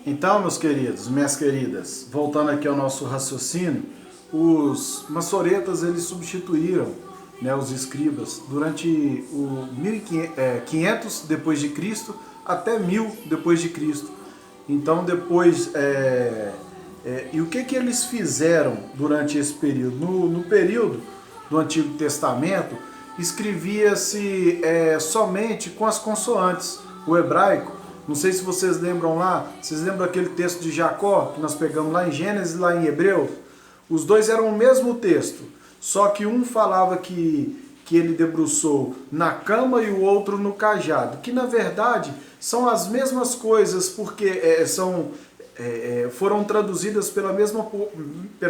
Então, meus queridos, minhas queridas, voltando aqui ao nosso raciocínio, os maçoretas eles substituíram, né, os escribas durante o 1500 depois de Cristo até 1000 depois de Cristo. Então, depois, e o que eles fizeram durante esse período? No período do Antigo Testamento, escrevia-se somente com as consoantes, o hebraico. Não sei se vocês lembram lá, vocês lembram aquele texto de Jacó, que nós pegamos lá em Gênesis e lá em Hebreus? Os dois eram o mesmo texto, só que um falava que ele debruçou na cama e o outro no cajado, que na verdade são as mesmas coisas, porque foram traduzidas pela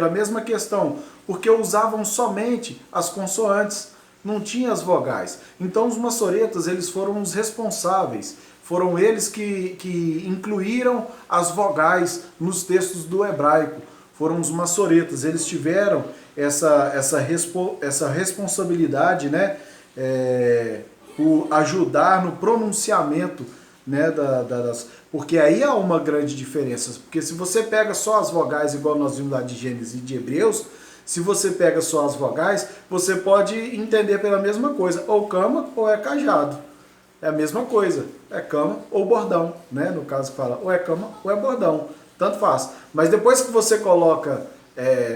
mesma questão, porque usavam somente as consoantes, não tinha as vogais. Então os maçoretas eles foram os responsáveis, foram eles que incluíram as vogais nos textos do hebraico, foram os maçoretas, eles tiveram essa responsabilidade, né, por ajudar no pronunciamento, né, porque aí há uma grande diferença, porque se você pega só as vogais, igual nós vimos lá de Gênesis e de Hebreus, se você pega só as vogais, você pode entender pela mesma coisa, ou cama ou é cajado. É a mesma coisa, é cama ou bordão, né? No caso que fala, ou é cama ou é bordão, tanto faz. Mas depois que você coloca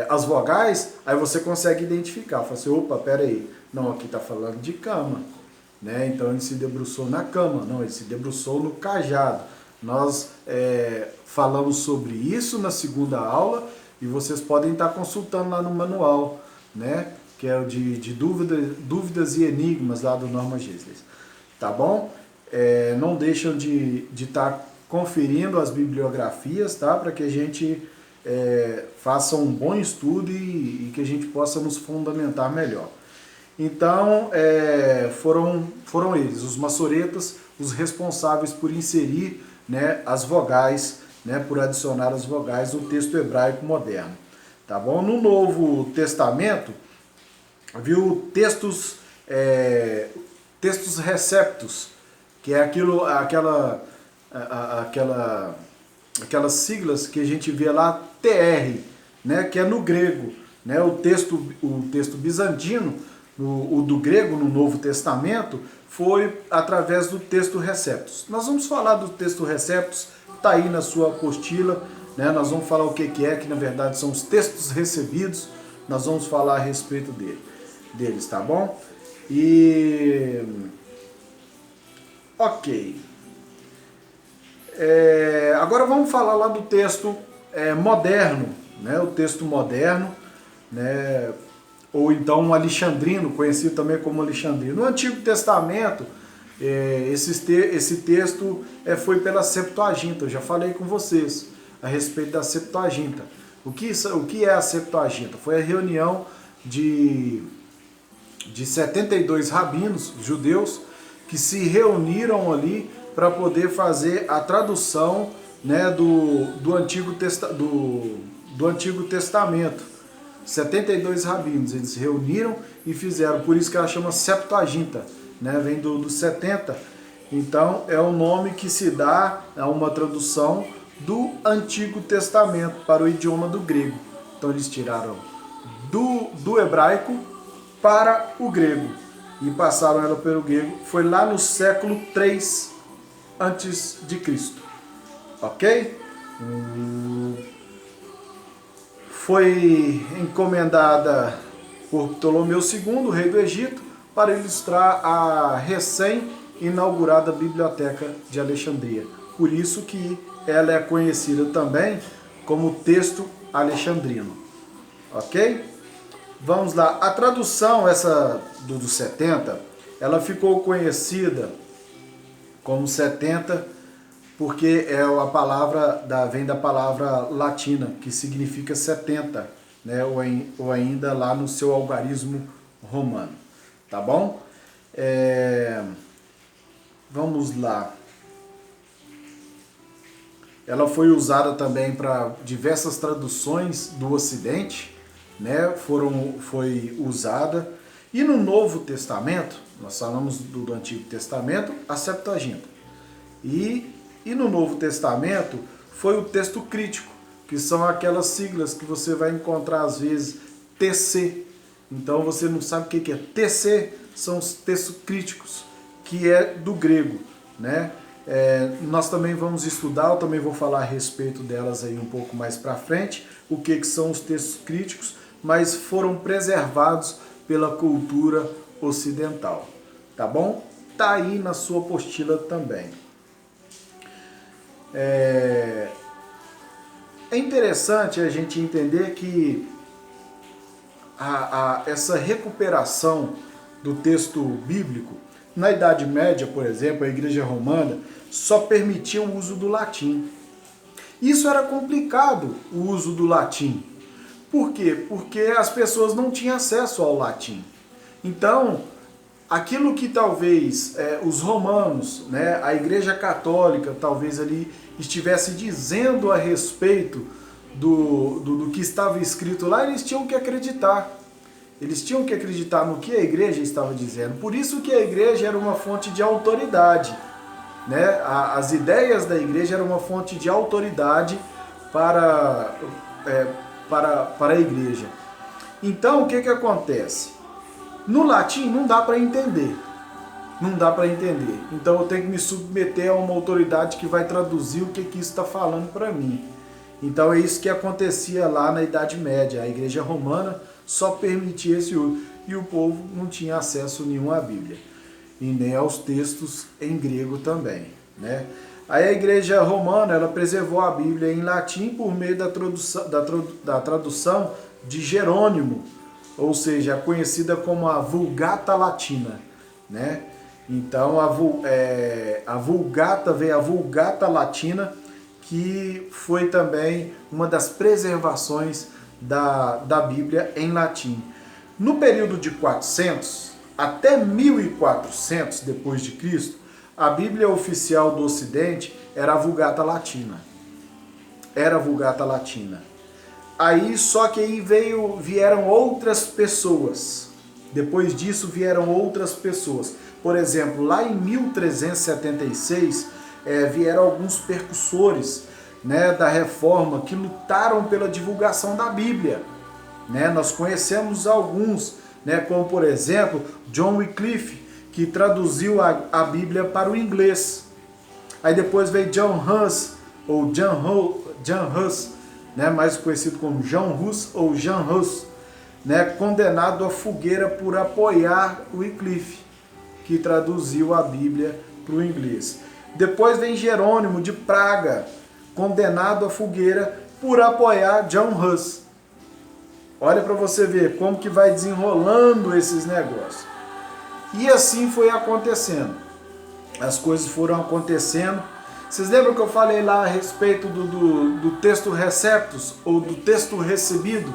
as vogais, aí você consegue identificar. Fala assim, opa, peraí, não, aqui está falando de cama, né? Então ele se debruçou na cama, não, ele se debruçou no cajado. Nós falamos sobre isso na segunda aula e vocês podem estar consultando lá no manual, né? Que é o de dúvidas e enigmas lá do Norma Gisler. Tá bom? Não deixam de estar conferindo as bibliografias, tá? Para que a gente faça um bom estudo e que a gente possa nos fundamentar melhor. Então, foram eles, os maçoretas, os responsáveis por inserir, né, as vogais, né, por adicionar as vogais no texto hebraico moderno. Tá bom? No Novo Testamento, viu textos receptos, que é aquelas siglas que a gente vê lá, TR, né, que é no grego, né, o texto bizantino, o do grego no Novo Testamento, foi através do texto receptos. Nós vamos falar do texto receptos, está aí na sua apostila, né, nós vamos falar o que na verdade são os textos recebidos, nós vamos falar a respeito deles, tá bom? E ok. Agora vamos falar lá do texto moderno, né? O texto moderno, né? Ou então alexandrino, conhecido também como alexandrino. No Antigo Testamento, esse texto foi pela Septuaginta. Eu já falei com vocês a respeito da Septuaginta. O que é a Septuaginta? Foi a reunião de 72 rabinos judeus que se reuniram ali para poder fazer a tradução, né, do Antigo Testamento. 72 rabinos, eles se reuniram e fizeram, por isso que ela chama Septuaginta, né, vem do 70. Então é o nome que se dá a uma tradução do Antigo Testamento para o idioma do grego. Então eles tiraram do hebraico para o grego e passaram ela pelo grego. Foi lá no século 3 antes de Cristo, ok? Foi encomendada por Ptolomeu II, rei do Egito, para ilustrar a recém-inaugurada Biblioteca de Alexandria. Por isso que ela é conhecida também como texto alexandrino, ok? Vamos lá, a tradução essa do 70, ela ficou conhecida como 70 porque vem da palavra latina, que significa 70, né? ou ainda lá no seu algarismo romano, tá bom? Vamos lá. Ela foi usada também para diversas traduções do Ocidente, né? Foi usada. E no Novo Testamento, nós falamos do Antigo Testamento, a Septuaginta. E no Novo Testamento foi o texto crítico, que são aquelas siglas que você vai encontrar às vezes TC. Então você não sabe o que é TC, são os textos críticos, que é do grego, né? Nós também vamos estudar, eu também vou falar a respeito delas aí um pouco mais para frente, o que são os textos críticos, mas foram preservados pela cultura ocidental, tá bom? Tá aí na sua apostila também. É interessante a gente entender que essa recuperação do texto bíblico, na Idade Média, por exemplo, a Igreja Romana só permitia o uso do latim. Isso era complicado, o uso do latim. Por quê? Porque as pessoas não tinham acesso ao latim. Então, aquilo que talvez os romanos, né, a Igreja Católica, talvez ali estivesse dizendo a respeito do que estava escrito lá, eles tinham que acreditar. Eles tinham que acreditar no que a igreja estava dizendo. Por isso que a igreja era uma fonte de autoridade, né? As ideias da igreja eram uma fonte de autoridade para a igreja. Então, o que acontece? No latim não dá para entender. Não dá para entender. Então eu tenho que me submeter a uma autoridade que vai traduzir o que isso está falando para mim. Então é isso que acontecia lá na Idade Média. A Igreja Romana só permitia esse uso. E o povo não tinha acesso nenhum à Bíblia. E nem aos textos em grego também, né? Aí a Igreja Romana ela preservou a Bíblia em latim por meio da tradução de Jerônimo, ou seja, conhecida como a Vulgata Latina, né? Então a Vulgata veio a Vulgata Latina, que foi também uma das preservações da Bíblia em latim. No período de 400 até 1400 depois de Cristo, a Bíblia oficial do Ocidente era a Vulgata Latina. Era a Vulgata Latina. Aí só que aí vieram outras pessoas. Depois disso vieram outras pessoas. Por exemplo, lá em 1376 vieram alguns percussores, né, da Reforma que lutaram pela divulgação da Bíblia, né? Nós conhecemos alguns, né, como por exemplo John Wycliffe, que traduziu a Bíblia para o inglês. Aí depois veio John Hus, ou John Hus, né, mais conhecido como John Hus ou John Hus, né, condenado à fogueira por apoiar Wycliffe, que traduziu a Bíblia para o inglês. Depois vem Jerônimo de Praga, condenado à fogueira por apoiar John Hus. Olha para você ver como que vai desenrolando esses negócios. E assim foi acontecendo. As coisas foram acontecendo. Vocês lembram que eu falei lá a respeito do texto receptus, ou do texto recebido?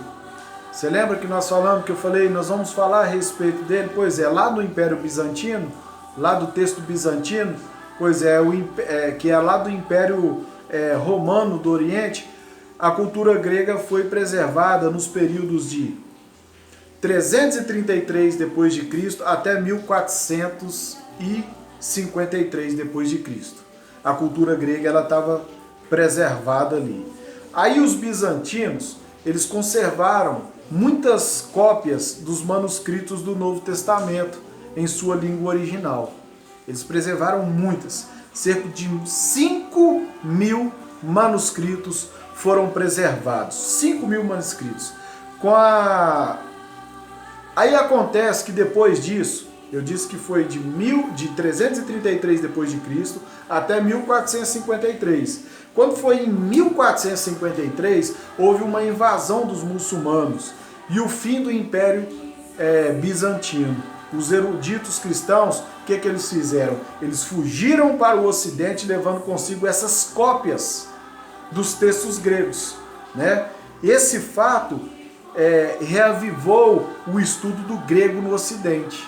Você lembra que nós falamos, que eu falei, nós vamos falar a respeito dele? Pois é, lá no Império Bizantino, lá do texto bizantino, pois é, que é lá do Império Romano do Oriente, a cultura grega foi preservada nos períodos de 333 depois de Cristo até 1453 depois de Cristo. A cultura grega ela estava preservada ali. Aí os bizantinos, eles conservaram muitas cópias dos manuscritos do Novo Testamento em sua língua original. Eles preservaram muitas. Cerca de 5.000 manuscritos foram preservados. 5.000 manuscritos. Aí acontece que depois disso, eu disse que foi de 333 depois de Cristo até 1453. Quando foi em 1453, houve uma invasão dos muçulmanos e o fim do Império Bizantino. Os eruditos cristãos, o que eles fizeram? Eles fugiram para o Ocidente levando consigo essas cópias dos textos gregos, né? Esse fato reavivou o estudo do grego no Ocidente.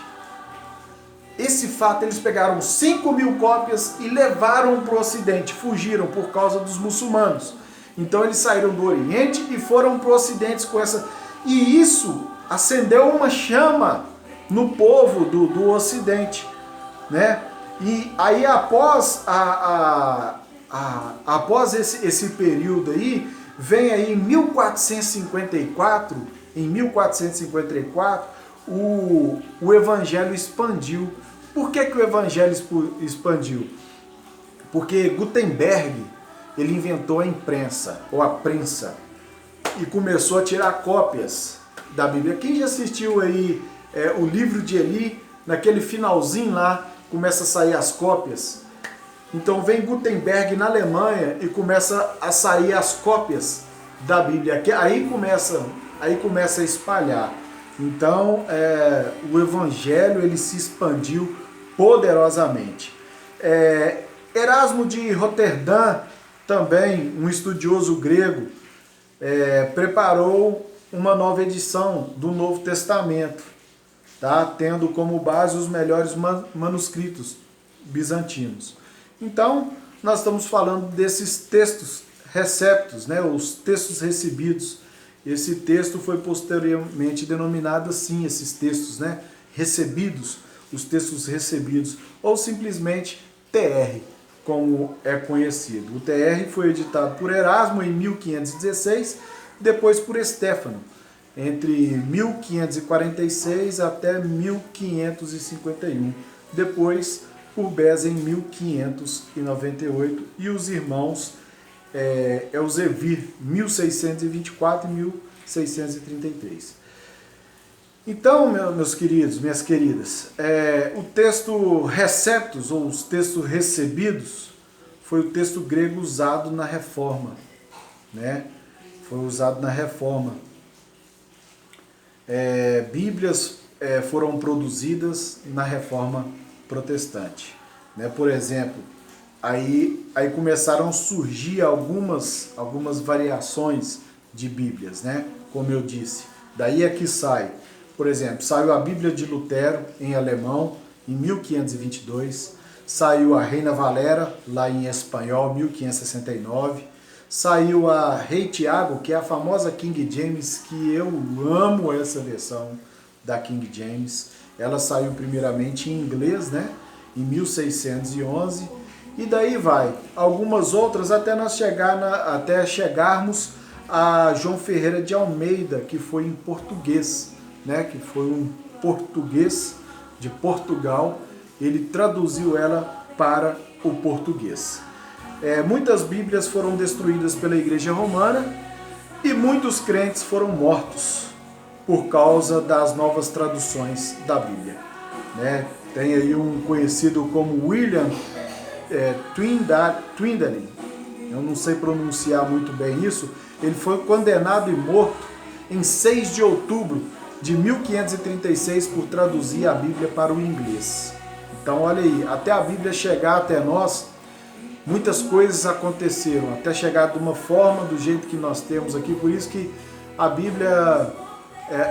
Esse fato, eles pegaram 5.000 cópias e levaram para o Ocidente, fugiram por causa dos muçulmanos. Então eles saíram do Oriente e foram para o Ocidente com essa... E isso acendeu uma chama no povo do Ocidente, né? E aí após a após esse período aí, vem aí em 1454, o evangelho expandiu. Por que o evangelho expandiu? Porque Gutenberg, ele inventou a imprensa, ou a prensa, e começou a tirar cópias da Bíblia. Quem já assistiu aí o livro de Eli, naquele finalzinho lá, começa a sair as cópias. Então vem Gutenberg na Alemanha e começa a sair as cópias da Bíblia. Aí começa a espalhar. Então o evangelho ele se expandiu poderosamente. Erasmo de Roterdã, também um estudioso grego, preparou uma nova edição do Novo Testamento, tá? Tendo como base os melhores manuscritos bizantinos. Então, nós estamos falando desses textos receptos, né? Os textos recebidos. Esse texto foi posteriormente denominado assim, esses textos, né? Recebidos, os textos recebidos, ou simplesmente TR, como é conhecido. O TR foi editado por Erasmo em 1516, depois por Estéfano, entre 1546 até 1551, depois por Beza em 1598 e os irmãos Elzevir, 1624 e 1633. Então, meus queridos, minhas queridas, o texto receptus, ou os textos recebidos, foi o texto grego usado na Reforma, né? Foi usado na Reforma. Bíblias foram produzidas na Reforma Protestante, né? Por exemplo, aí começaram a surgir algumas variações de Bíblias, né? Como eu disse, daí é que sai. Por exemplo, saiu a Bíblia de Lutero em alemão em 1522, saiu a Reina Valera lá em espanhol 1569, saiu a Rei Tiago, que é a famosa King James, que eu amo essa versão da King James. Ela saiu primeiramente em inglês, né, em 1611, e daí vai algumas outras até nós chegarmos a João Ferreira de Almeida, que foi em português, né, que foi um português de Portugal. Ele traduziu ela para o português. Muitas Bíblias foram destruídas pela Igreja Romana e muitos crentes foram mortos por causa das novas traduções da Bíblia, né? Tem aí um conhecido como William Tyndale, eu não sei pronunciar muito bem isso. Ele foi condenado e morto em 6 de outubro de 1536 por traduzir a Bíblia para o inglês. Então olha aí, até a Bíblia chegar até nós, muitas coisas aconteceram, até chegar de uma forma, do jeito que nós temos aqui. Por isso que a Bíblia,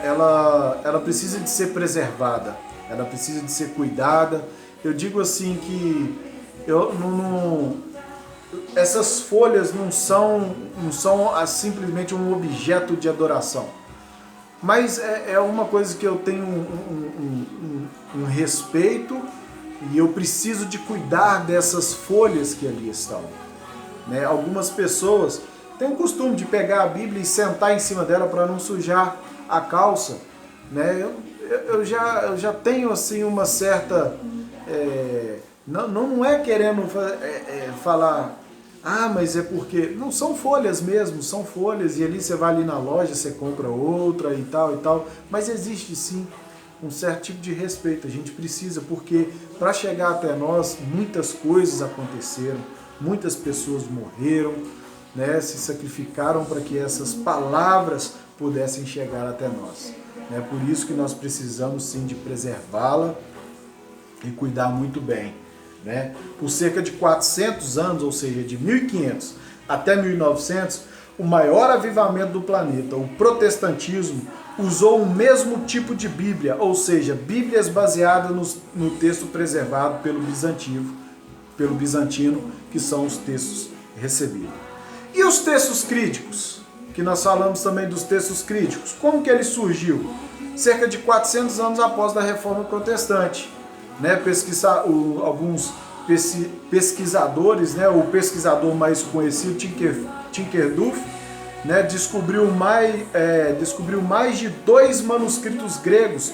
ela precisa de ser preservada, ela precisa de ser cuidada. Eu digo assim que essas folhas não são simplesmente um objeto de adoração, mas é uma coisa que eu tenho um respeito, e eu preciso de cuidar dessas folhas que ali estão, né? Algumas pessoas têm o costume de pegar a Bíblia e sentar em cima dela para não sujar a calça, né? Eu já tenho assim uma certa... não é querendo falar, mas é porque... Não, são folhas mesmo, são folhas, e ali você vai ali na loja, você compra outra e tal, mas existe sim um certo tipo de respeito. A gente precisa, porque para chegar até nós, muitas coisas aconteceram, muitas pessoas morreram, né, se sacrificaram para que essas palavras pudessem chegar até nós. É por isso que nós precisamos sim de preservá-la e cuidar muito bem, né? Por cerca de 400 anos, ou seja, de 1500 até 1900, o maior avivamento do planeta, o protestantismo, usou o mesmo tipo de Bíblia, ou seja, Bíblias baseadas no texto preservado pelo bizantino, que são os textos recebidos. E os textos críticos, que nós falamos também dos textos críticos, como que ele surgiu? Cerca de 400 anos após a Reforma Protestante, né? Alguns pesquisadores, né, o pesquisador mais conhecido, Tinker Duff, né, descobriu mais de 2 manuscritos gregos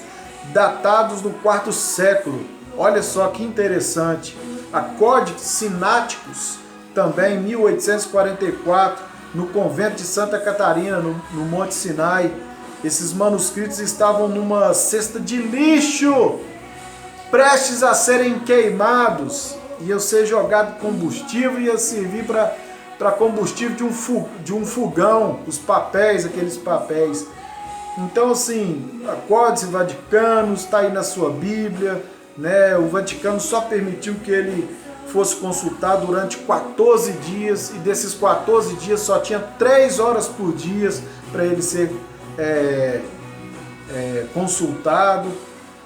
datados do IV século. Olha só que interessante. A Codex Sinaiticus, também em 1844, no convento de Santa Catarina, no Monte Sinai. Esses manuscritos estavam numa cesta de lixo, prestes a serem queimados. Ia ser jogado combustível e ia servir para combustível de um fogão, os papéis, aqueles papéis. Então, assim, a Códice Vaticano está aí na sua Bíblia, né? O Vaticano só permitiu que ele fosse consultado durante 14 dias, e desses 14 dias só tinha 3 horas por dia para ele ser consultado.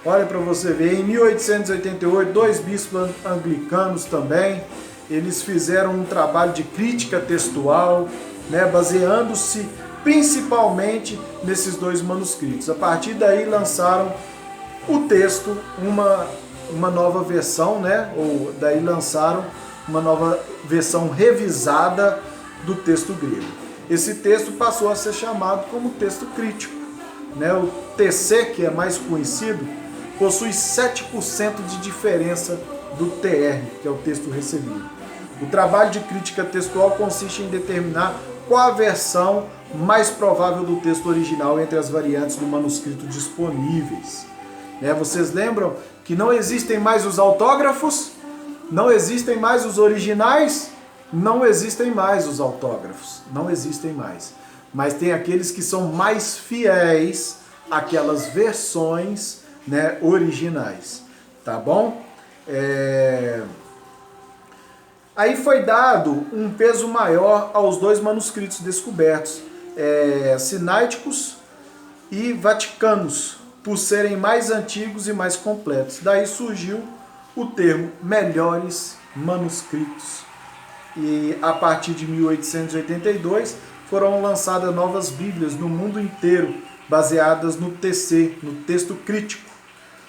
Olha para você ver, em 1888, 2 bispos anglicanos também, eles fizeram um trabalho de crítica textual, né, baseando-se principalmente nesses 2 manuscritos. A partir daí lançaram o texto, uma nova versão, né, ou daí lançaram uma nova versão revisada do texto grego. Esse texto passou a ser chamado como texto crítico, né? O TC, que é mais conhecido, possui 7% de diferença do TR, que é o texto recebido. O trabalho de crítica textual consiste em determinar qual a versão mais provável do texto original entre as variantes do manuscrito disponíveis. Né? Vocês lembram que não existem mais os autógrafos? Não existem mais os originais? Não existem mais os autógrafos. Não existem mais. Mas tem aqueles que são mais fiéis àquelas versões, né, originais, tá bom? Aí foi dado um peso maior aos 2 manuscritos descobertos, Sinaiticus e Vaticanos, por serem mais antigos e mais completos. Daí surgiu o termo melhores manuscritos. E a partir de 1882 foram lançadas novas Bíblias no mundo inteiro, baseadas no TC, no texto crítico.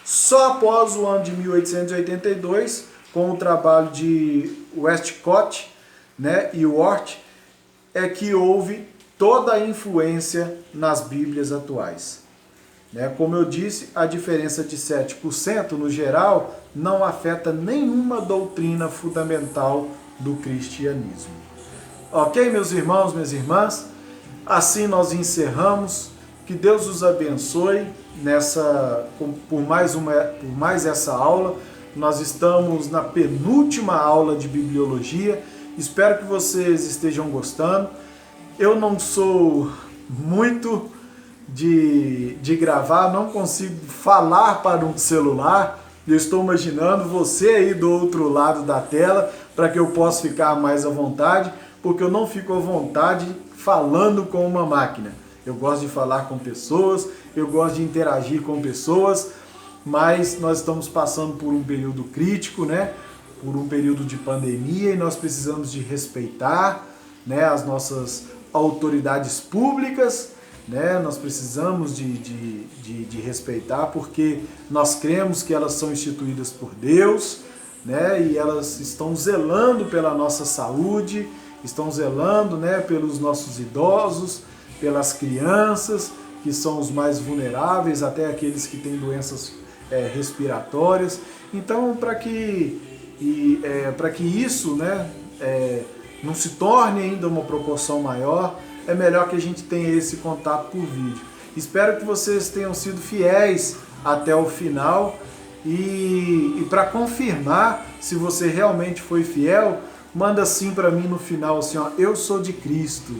Só após o ano de 1882, com o trabalho de Westcott, né, e Wort, é que houve toda a influência nas Bíblias atuais. Né? Como eu disse, a diferença de 7% no geral não afeta nenhuma doutrina fundamental do cristianismo. Ok, meus irmãos, minhas irmãs? Assim nós encerramos. Que Deus os abençoe por mais essa aula. Nós estamos na penúltima aula de bibliologia. Espero que vocês estejam gostando. Eu não sou muito de gravar, não consigo falar para um celular. Eu estou imaginando você aí do outro lado da tela, para que eu possa ficar mais à vontade, porque eu não fico à vontade falando com uma máquina. Eu gosto de falar com pessoas, eu gosto de interagir com pessoas, mas nós estamos passando por um período crítico, né? Por um período de pandemia, e nós precisamos de respeitar, né, as nossas autoridades públicas, né? Nós precisamos de respeitar, porque nós cremos que elas são instituídas por Deus, né? E elas estão zelando pela nossa saúde, estão zelando, né, pelos nossos idosos, pelas crianças, que são os mais vulneráveis, até aqueles que têm doenças respiratórias. Então, para que isso, né, não se torne ainda uma proporção maior, é melhor que a gente tenha esse contato por vídeo. Espero que vocês tenham sido fiéis até o final, e para confirmar se você realmente foi fiel, manda assim para mim no final, assim, ó, eu sou de Cristo.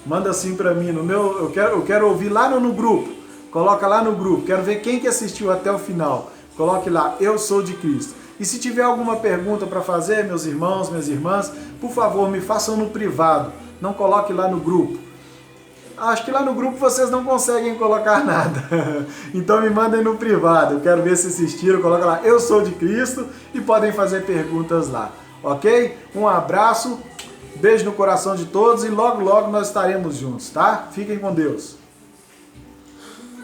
Manda assim para mim no meu, eu quero ouvir lá no grupo. Coloca lá no grupo, quero ver quem que assistiu até o final. Coloque lá, eu sou de Cristo. E se tiver alguma pergunta para fazer, meus irmãos, minhas irmãs, por favor, me façam no privado. Não coloque lá no grupo. Acho que lá no grupo vocês não conseguem colocar nada. Então me mandem no privado. Eu quero ver se assistiram. Coloca lá, eu sou de Cristo, e podem fazer perguntas lá. Ok? Um abraço, beijo no coração de todos, e logo logo nós estaremos juntos, tá? Fiquem com Deus.